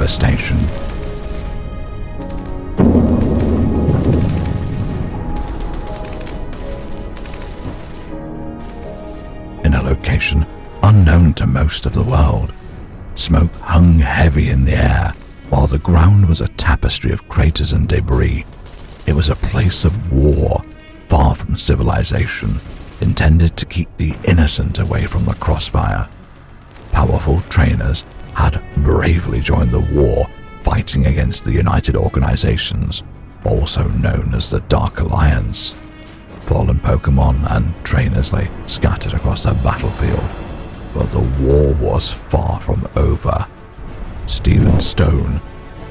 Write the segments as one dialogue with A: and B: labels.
A: devastation. In a location unknown to most of the world, smoke hung heavy in the air, while the ground was a tapestry of craters and debris. It was a place of war, far from civilization, intended to keep the innocent away from the crossfire. Powerful trainers had bravely joined the war, fighting against the United Organizations, also known as the Dark Alliance. Fallen Pokémon and trainers lay scattered across the battlefield, but the war was far from over. Stephen Stone,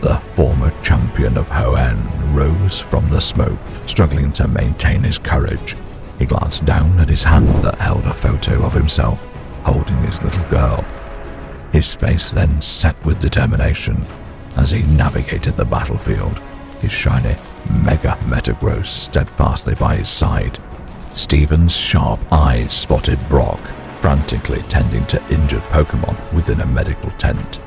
A: the former champion of Hoenn, rose from the smoke, struggling to maintain his courage. He glanced down at his hand that held a photo of himself holding his little girl. His face then set with determination as he navigated the battlefield, his shiny Mega Metagross steadfastly by his side. Stephen's sharp eyes spotted Brock, frantically tending to injured Pokémon within a medical tent.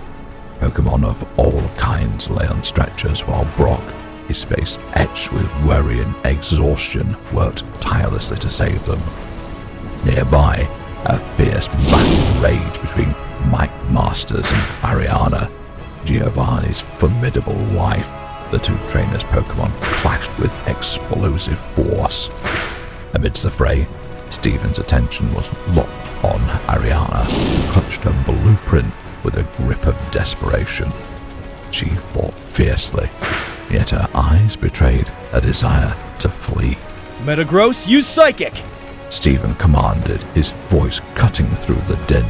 A: Pokémon of all kinds lay on stretchers while Brock, his face etched with worry and exhaustion, worked tirelessly to save them. Nearby, a fierce battle raged between Marc Masters and Ariana, Giovanni's formidable wife. The two trainers' Pokémon clashed with explosive force. Amidst the fray, Stephen's attention was locked on Ariana, who clutched a blueprint with a grip of desperation. She fought fiercely, yet her eyes betrayed a desire to flee.
B: Metagross, use Psychic!
A: Stephen commanded, his voice cutting through the din.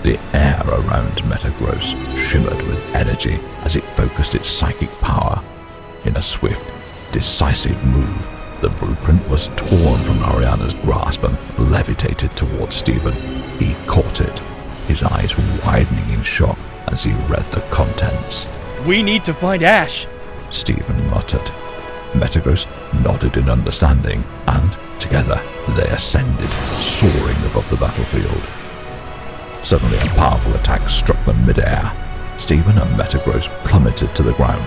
A: The air around Metagross shimmered with energy as it focused its psychic power. In a swift, decisive move, the blueprint was torn from Ariana's grasp and levitated towards Stephen. He caught it, his eyes widening in shock as he read the contents.
B: We need to find Ash!
A: Stephen muttered. Metagross nodded in understanding, and together they ascended, soaring above the battlefield. Suddenly a powerful attack struck them mid-air. Stephen and Metagross plummeted to the ground,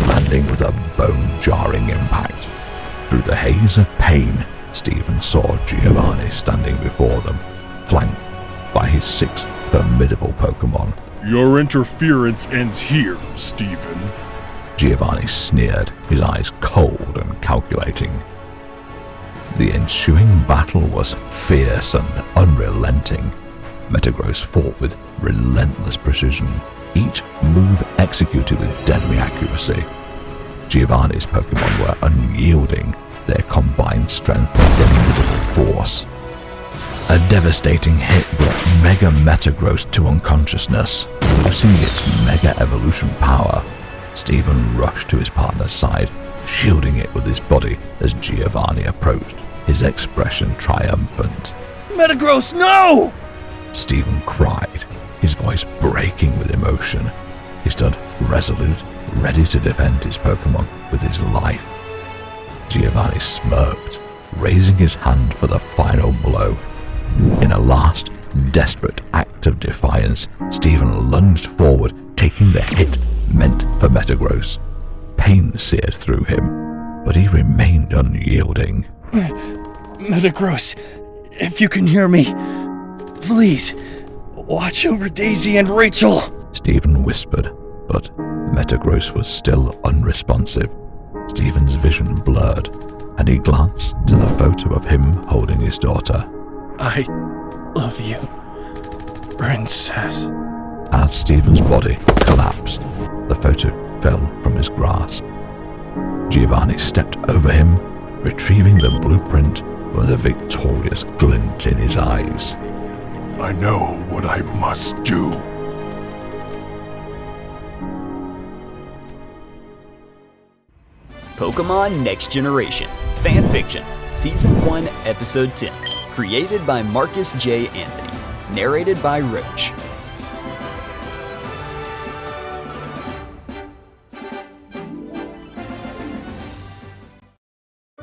A: landing with a bone-jarring impact. Through the haze of pain, Stephen saw Giovanni standing before them, flanked by his 6 formidable Pokémon.
C: Your interference ends here, Stephen.
A: Giovanni sneered, his eyes cold and calculating. The ensuing battle was fierce and unrelenting. Metagross fought with relentless precision, each move executed with deadly accuracy. Giovanni's Pokémon were unyielding, their combined strength and formidable force. A devastating hit brought Mega Metagross to unconsciousness, losing its Mega Evolution power. Stephen rushed to his partner's side, shielding it with his body as Giovanni approached, his expression triumphant.
B: Metagross, no!
A: Stephen cried, his voice breaking with emotion. He stood resolute, ready to defend his Pokémon with his life. Giovanni smirked, raising his hand for the final blow. In a last, desperate act of defiance, Stephen lunged forward, taking the hit meant for Metagross. Pain seared through him, but he remained unyielding.
B: Metagross, if you can hear me, please, watch over Daisy and Rachel,
A: Stephen whispered, but Metagross was still unresponsive. Stephen's vision blurred, and he glanced to the photo of him holding his daughter.
B: I love you, Princess.
A: As Stephen's body collapsed, the photo fell from his grasp. Giovanni stepped over him, retrieving the blueprint with a victorious glint in his eyes.
C: I know what I must do.
D: Pokémon Next Generation Fanfiction Season 1 Episode 10. Created by Marcus J. Anthony. Narrated by Roach.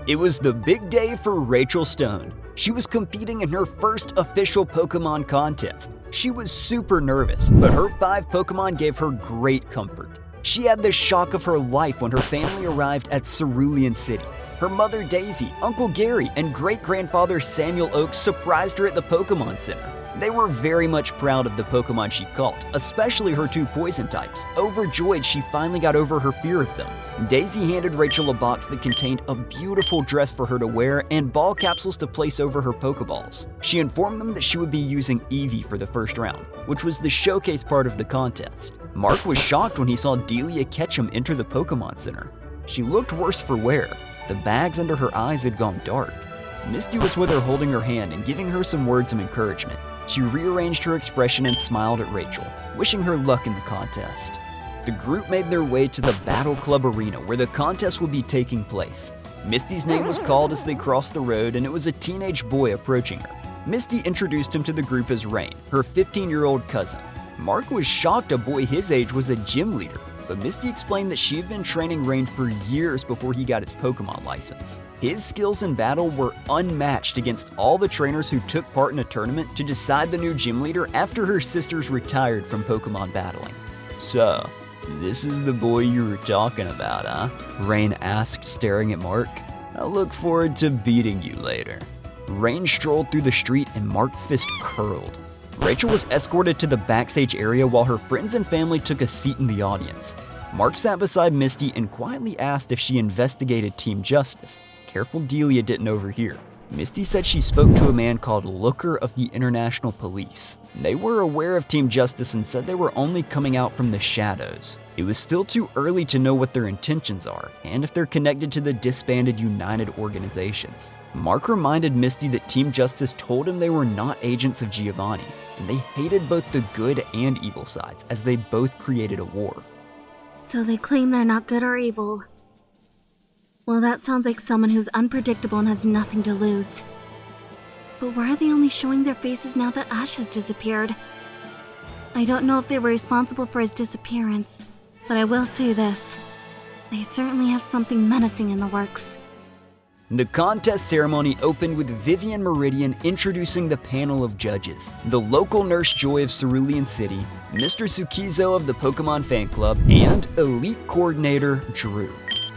D: It was the big day for Rachel Stone. She was competing in her first official Pokémon contest. She was super nervous, but her 5 Pokémon gave her great comfort. She had the shock of her life when her family arrived at Cerulean City. Her mother Daisy, Uncle Gary, and great-grandfather Samuel Oaks surprised her at the Pokémon Center. They were very much proud of the Pokémon she caught, especially her 2 poison types. Overjoyed, she finally got over her fear of them. Daisy handed Rachel a box that contained a beautiful dress for her to wear and ball capsules to place over her Pokeballs. She informed them that she would be using Eevee for the first round, which was the showcase part of the contest. Mark was shocked when he saw Delia Ketchum enter the Pokémon Center. She looked worse for wear. The bags under her eyes had gone dark. Misty was with her, holding her hand and giving her some words of encouragement. She rearranged her expression and smiled at Rachel, wishing her luck in the contest. The group made their way to the Battle Club Arena where the contest would be taking place. Misty's name was called as they crossed the road, and it was a teenage boy approaching her. Misty introduced him to the group as Rain, her 15-year-old cousin. Mark was shocked a boy his age was a gym leader, but Misty explained that she had been training Rain for years before he got his Pokémon license. His skills in battle were unmatched against all the trainers who took part in a tournament to decide the new gym leader after her sisters retired from Pokémon battling. "So, this is the boy you were talking about, huh?" Rain asked, staring at Mark. "I look forward to beating you later." Rain strolled through the street and Mark's fist curled. Rachel was escorted to the backstage area while her friends and family took a seat in the audience. Mark sat beside Misty and quietly asked if she investigated Team Justice. Careful Delia didn't overhear. Misty said she spoke to a man called Looker of the International Police. They were aware of Team Justice and said they were only coming out from the shadows. It was still too early to know what their intentions are and if they're connected to the disbanded United organizations. Mark reminded Misty that Team Justice told him they were not agents of Giovanni, and they hated both the good and evil sides as they both created a war.
E: So they claim they're not good or evil. Well, that sounds like someone who's unpredictable and has nothing to lose. But why are they only showing their faces now that Ash has disappeared? I don't know if they were responsible for his disappearance, but I will say this. They certainly have something menacing in the works.
D: The contest ceremony opened with Vivian Meridian introducing the panel of judges, the local Nurse Joy of Cerulean City, Mr. Tsukizo of the Pokémon Fan Club, and Elite Coordinator Drew.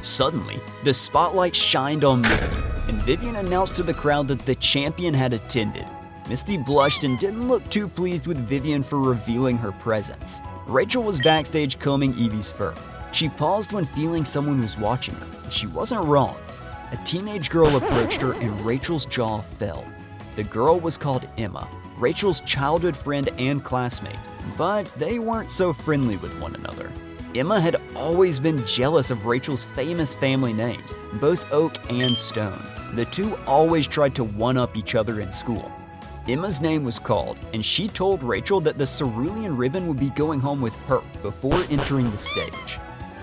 D: Suddenly, the spotlight shined on Misty, and Vivian announced to the crowd that the champion had attended. Misty blushed and didn't look too pleased with Vivian for revealing her presence. Rachel was backstage combing Eevee's fur. She paused when feeling someone was watching her, and she wasn't wrong. A teenage girl approached her and Rachel's jaw fell. The girl was called Emma, Rachel's childhood friend and classmate, but they weren't so friendly with one another. Emma had always been jealous of Rachel's famous family names, both Oak and Stone. The two always tried to one-up each other in school. Emma's name was called, and she told Rachel that the Cerulean ribbon would be going home with her before entering the stage.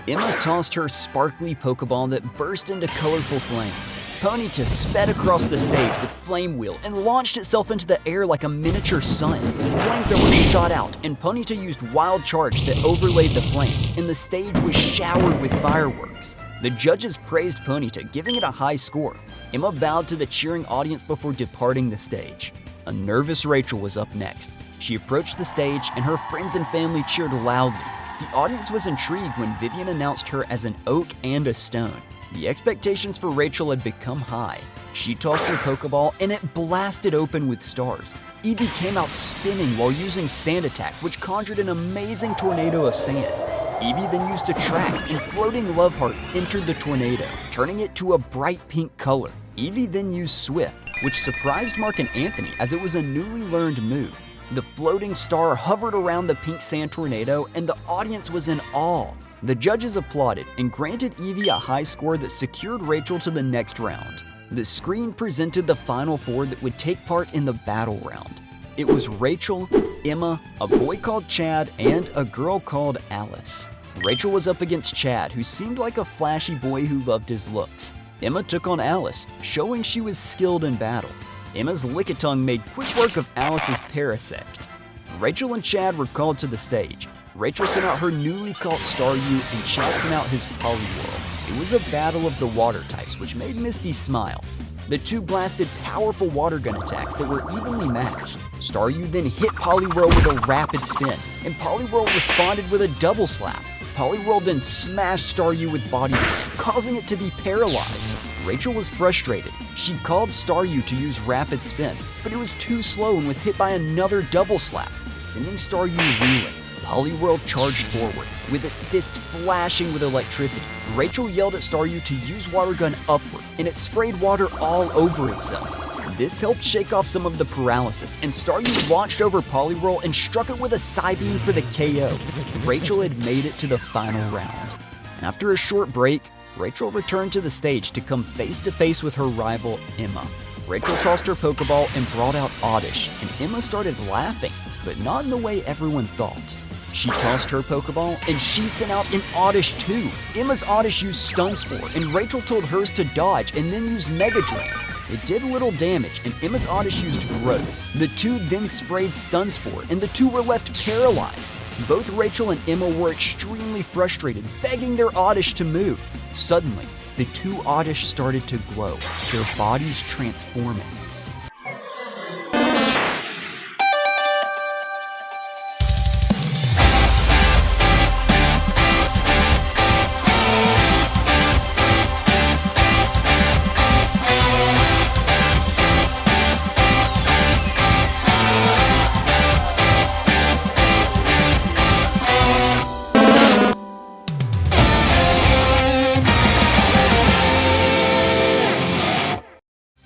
D: Emma tossed her sparkly Pokeball that burst into colorful flames. Ponyta sped across the stage with Flame Wheel and launched itself into the air like a miniature sun. Flamethrower shot out, and Ponyta used Wild Charge that overlaid the flames, and the stage was showered with fireworks. The judges praised Ponyta, giving it a high score. Emma bowed to the cheering audience before departing the stage. A nervous Rachel was up next. She approached the stage, and her friends and family cheered loudly. The audience was intrigued when Vivian announced her as an Oak and a Stone. The expectations for Rachel had become high. She tossed her Pokeball and it blasted open with stars. Eevee came out spinning while using Sand Attack, which conjured an amazing tornado of sand. Eevee then used a track, and floating love hearts entered the tornado, turning it to a bright pink color. Eevee then used Swift, which surprised Mark and Anthony as it was a newly learned move. The floating star hovered around the pink sand tornado, and the audience was in awe. The judges applauded and granted Eevee a high score that secured Rachel to the next round. The screen presented the final four that would take part in the battle round. It was Rachel, Emma, a boy called Chad, and a girl called Alice. Rachel was up against Chad, who seemed like a flashy boy who loved his looks. Emma took on Alice, showing she was skilled in battle. Emma's Lickitung made quick work of Alice's Parasect. Rachel and Chad were called to the stage. Rachel sent out her newly caught Staryu, and Chad sent out his Poliwhirl. It was a battle of the water types, which made Misty smile. The two blasted powerful water gun attacks that were evenly matched. Staryu then hit Poliwhirl with a rapid spin, and Poliwhirl responded with a double slap. Poliwhirl then smashed Staryu with Body Slam, causing it to be paralyzed. Rachel was frustrated. She called Staryu to use Rapid Spin, but it was too slow and was hit by another Double Slap, sending Staryu reeling. Poliwhirl charged forward, with its fist flashing with electricity. Rachel yelled at Staryu to use Water Gun upward, and it sprayed water all over itself. This helped shake off some of the paralysis, and Staryu launched over Poliwhirl and struck it with a Psybeam for the KO. Rachel had made it to the final round. After a short break, Rachel returned to the stage to come face to face with her rival, Emma. Rachel tossed her Pokeball and brought out Oddish, and Emma started laughing, but not in the way everyone thought. She tossed her Pokeball, and she sent out an Oddish too. Emma's Oddish used Stun Spore, and Rachel told hers to dodge and then use Mega Drain. It did little damage, and Emma's Oddish used Growth. The two then sprayed Stun Spore, and the two were left paralyzed. Both Rachel and Emma were extremely frustrated, begging their Oddish to move. Suddenly, the two Oddish started to glow, their bodies transforming.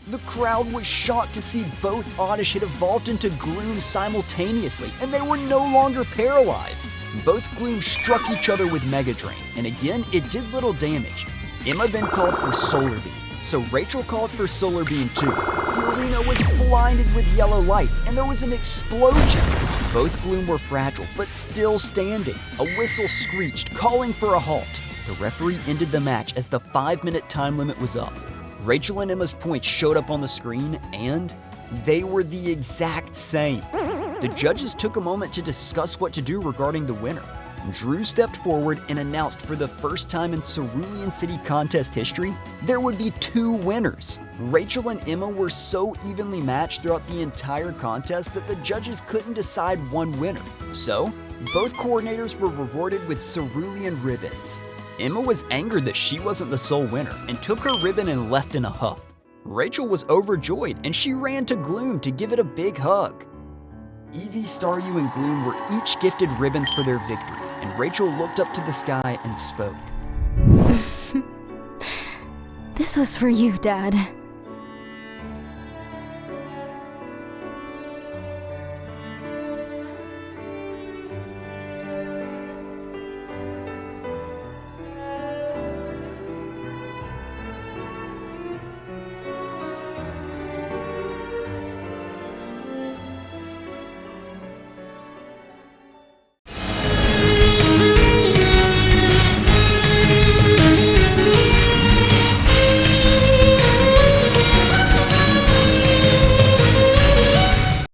D: The crowd was shocked to see both Oddish had evolved into Gloom simultaneously, and they were no longer paralyzed. Both Glooms struck each other with Mega Drain, and again, it did little damage. Emma then called for Solar Beam, so Rachel called for Solar Beam too. The arena was blinded with yellow lights, and there was an explosion. Both Gloom were fragile, but still standing. A whistle screeched, calling for a halt. The referee ended the match as the 5-minute time limit was up. Rachel and Emma's points showed up on the screen, and they were the exact same. The judges took a moment to discuss what to do regarding the winner. Drew stepped forward and announced for the first time in Cerulean City contest history, there would be 2 winners. Rachel and Emma were so evenly matched throughout the entire contest that the judges couldn't decide one winner. So, both coordinators were rewarded with Cerulean ribbons. Emma was angered that she wasn't the sole winner and took her ribbon and left in a huff. Rachel was overjoyed and she ran to Gloom to give it a big hug. Eevee, Staryu, and Gloom were each gifted ribbons for their victory, and Rachel looked up to the sky and spoke.
F: This was for you, Dad.